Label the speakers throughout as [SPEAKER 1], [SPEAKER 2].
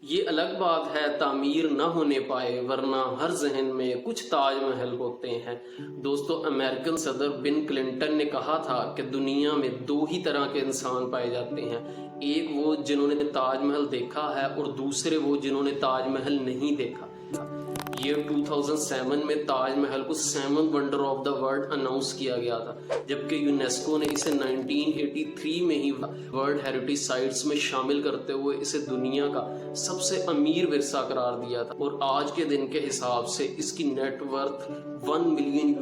[SPEAKER 1] یہ الگ بات ہے تعمیر نہ ہونے پائے، ورنہ ہر ذہن میں کچھ تاج محل ہوتے ہیں۔ دوستو، امریکن صدر بن کلنٹن نے کہا تھا کہ دنیا میں دو ہی طرح کے انسان پائے جاتے ہیں، ایک وہ جنہوں نے تاج محل دیکھا ہے اور دوسرے وہ جنہوں نے تاج محل نہیں دیکھا۔ ایئر 2007 میں تاج محل کو 7 wonder of the world announce کیا گیا تھا، جبکہ یونیسکو نے اسے 1983 میں ہی ورلڈ ہیریٹیج سائٹس میں شامل کرتے ہوئے اسے دنیا کا سب سے امیر ورثہ قرار دیا تھا، اور آج کے دن کے حساب سے اس کی نیٹ ورتھ $1 ملین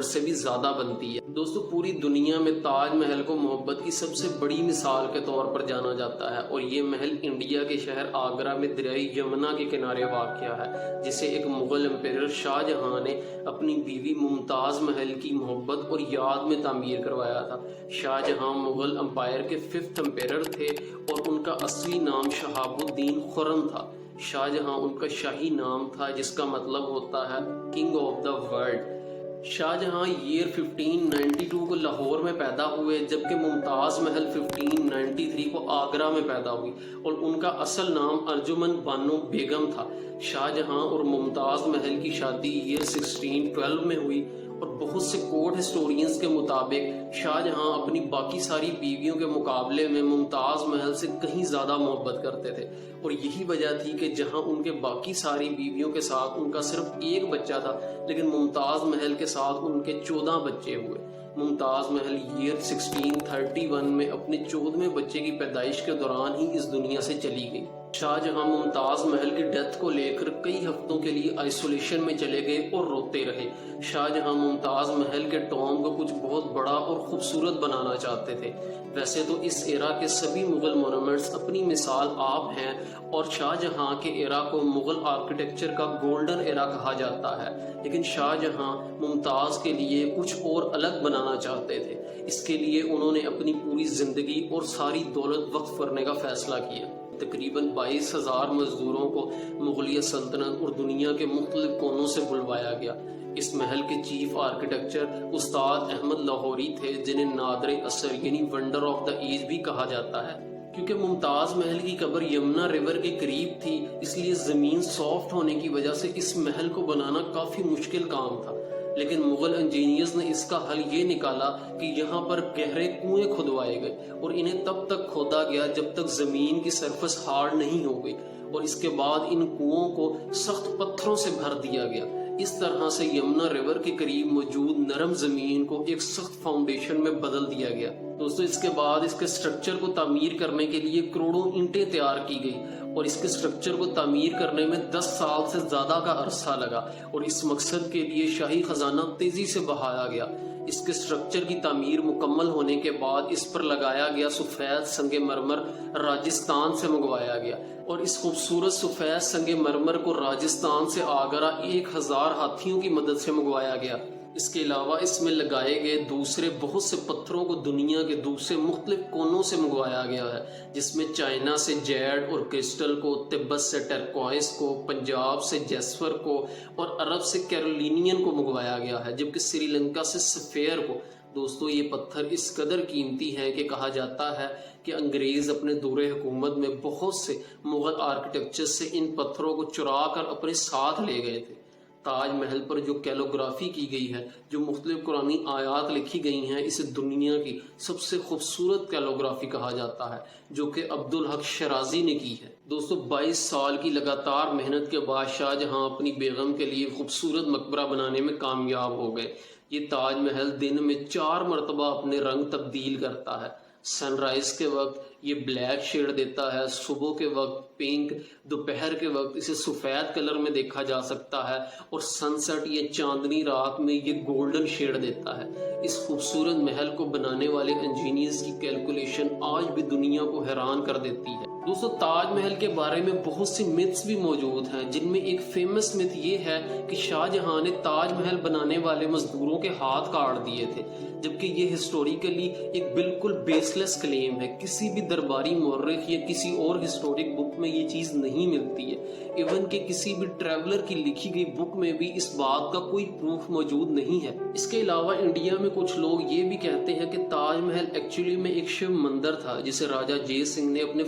[SPEAKER 1] سے بھی زیادہ بنتی ہے۔ دوستو، پوری دنیا میں تاج محل کو محبت کی سب سے بڑی مثال کے طور پر جانا جاتا ہے، اور یہ محل انڈیا کے شہر آگرہ میں دریائے یمنا کے کنارے واقع ہے، جسے ایک مغل امپیرر شاہ جہاں نے اپنی بیوی ممتاز محل کی محبت اور یاد میں تعمیر کروایا تھا۔ شاہ جہاں مغل امپائر کے 5th امپیرر تھے اور ان کا اصلی نام شہاب الدین خرم تھا۔ شاہ جہاں ان کا شاہی نام تھا، جس کا مطلب ہوتا ہے کنگ آف دا ورلڈ۔ شاہ جہاں ایئر 1592 کو لاہور میں پیدا ہوئے، جبکہ ممتاز محل 1593 کو آگرہ میں پیدا ہوئی، اور ان کا اصل نام ارجمن بانو بیگم تھا۔ شاہ جہاں اور ممتاز محل کی شادی ایئر 1612 میں ہوئی، اور بہت سے کورٹ ہسٹورینز کے مطابق شاہ جہاں اپنی باقی ساری بیویوں کے مقابلے میں ممتاز محل سے کہیں زیادہ محبت کرتے تھے، اور یہی وجہ تھی کہ جہاں ان کے باقی ساری بیویوں کے ساتھ ان کا صرف ایک بچہ تھا، لیکن ممتاز محل کے ساتھ ان کے 14 بچے ہوئے۔ ممتاز محل ایئر 1631 میں اپنے 14ویں بچے کی پیدائش کے دوران ہی اس دنیا سے چلی گئی۔ شاہ جہاں ممتاز محل کی ڈیتھ کو لے کر کئی ہفتوں کے لیے آئسولیشن میں چلے گئے اور روتے رہے۔ شاہ جہاں ممتاز محل کے ٹوم کو کچھ بہت بڑا اور خوبصورت بنانا چاہتے تھے۔ ویسے تو اس ایرا کے سبھی مغل مونومنٹس اپنی مثال آپ ہیں، اور شاہ جہاں کے ایرا کو مغل آرکیٹیکچر کا گولڈن ایرا کہا جاتا ہے، لیکن شاہ جہاں ممتاز کے لیے کچھ اور الگ بنانا چاہتے تھے۔ اس کے لیے انہوں نے اپنی پوری زندگی اور ساری دولت وقف کرنے کا فیصلہ کیا۔ تقریباً 22,000 مزدوروں کو مغلیہ سلطنت اور دنیا کے مختلف کونوں سے بلوایا گیا۔ اس محل کے چیف آرکیٹیکچر استاد احمد لاہوری تھے، جنہیں نادر اثر یعنی ونڈر آف دا ایج بھی کہا جاتا ہے۔ کیونکہ ممتاز محل کی قبر یمنا ریور کے قریب تھی، اس لیے زمین سافٹ ہونے کی وجہ سے اس محل کو بنانا کافی مشکل کام تھا، لیکن مغل انجینئرز نے اس کا حل یہ نکالا کہ یہاں پر گہرے کنویں کھدوائے گئے، اور انہیں تب تک کھودا گیا جب تک زمین کی سرفس ہارڈ نہیں ہو گئی، اور اس کے بعد ان کنووں کو سخت پتھروں سے بھر دیا گیا۔ اس طرح سے یمنا ریور کے قریب موجود نرم زمین کو ایک سخت فاؤنڈیشن میں بدل دیا گیا۔ دوستو، اس کے بعد اس کے سٹرکچر کو تعمیر کرنے کے لیے کروڑوں اینٹیں تیار کی گئی، اور اس کے سٹرکچر کو تعمیر کرنے میں 10 سال سے زیادہ کا عرصہ لگا، اور اس مقصد کے لیے شاہی خزانہ تیزی سے بہایا گیا۔ اس کے سٹرکچر کی تعمیر مکمل ہونے کے بعد اس پر لگایا گیا سفید سنگ مرمر راجستھان سے منگوایا گیا، اور اس خوبصورت سفید سنگ مرمر کو راجستھان سے آگرہ 1000 ہاتھیوں کی مدد سے منگوایا گیا۔ اس کے علاوہ اس میں لگائے گئے دوسرے بہت سے پتھروں کو دنیا کے دوسرے مختلف کونوں سے منگوایا گیا ہے، جس میں چائنا سے جیڈ اور کرسٹل کو، تبت سے ٹرکوائز کو، پنجاب سے جیسور کو، اور عرب سے کیرولینین کو منگوایا گیا ہے، جبکہ سری لنکا سے سفیر کو۔ دوستو، یہ پتھر اس قدر قیمتی ہیں کہ کہا جاتا ہے کہ انگریز اپنے دور حکومت میں بہت سے مغل آرکیٹیکچر سے ان پتھروں کو چرا کر اپنے ساتھ لے گئے تھے۔ تاج محل پر جو کیلوگرافی کی گئی ہے، جو مختلف قرآنی آیات لکھی گئی ہیں، اسے دنیا کی سب سے خوبصورت کیلوگرافی کہا جاتا ہے، جو کہ عبدالحق شرازی نے کی ہے۔ دوستو، 22 سال کی لگاتار محنت کے بعد شاہ جہاں اپنی بیگم کے لیے خوبصورت مقبرہ بنانے میں کامیاب ہو گئے۔ یہ تاج محل دن میں 4 مرتبہ اپنے رنگ تبدیل کرتا ہے۔ سن رائز کے وقت یہ بلیک شیڈ دیتا ہے، صبح کے وقت پنک، دوپہر کے وقت اسے سفید کلر میں دیکھا جا سکتا ہے، اور سن سیٹ یا چاندنی رات میں یہ گولڈن شیڈ دیتا ہے۔ اس خوبصورت محل کو بنانے والے انجینئرز کی کیلکولیشن آج بھی دنیا کو حیران کر دیتی ہے۔ دوستو، تاج محل کے بارے میں بہت سی متس بھی موجود ہیں، جن میں ایک فیمس مت یہ ہے کہ شاہ جہاں نے تاج محل بنانے والے مزدوروں کے ہاتھ کاٹ دیے تھے، جبکہ یہ ہسٹوریکلی ایک بالکل بیس لیس کلیم ہے۔ کسی بھی درباری مورخ یا کسی اور ہسٹورک بک میں یہ چیز نہیں ملتی ہے، ایون کہ کسی بھی ٹریولر کی لکھی گئی بک میں بھی اس بات کا کوئی پروف موجود نہیں ہے۔ اس کے علاوہ انڈیا میں کچھ لوگ یہ بھی کہتے ہیں کہ تاج محل ایکچولی میں ایک شیو مندر تھا، جسے راجہ جے سنگھ نے اپنے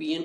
[SPEAKER 1] PN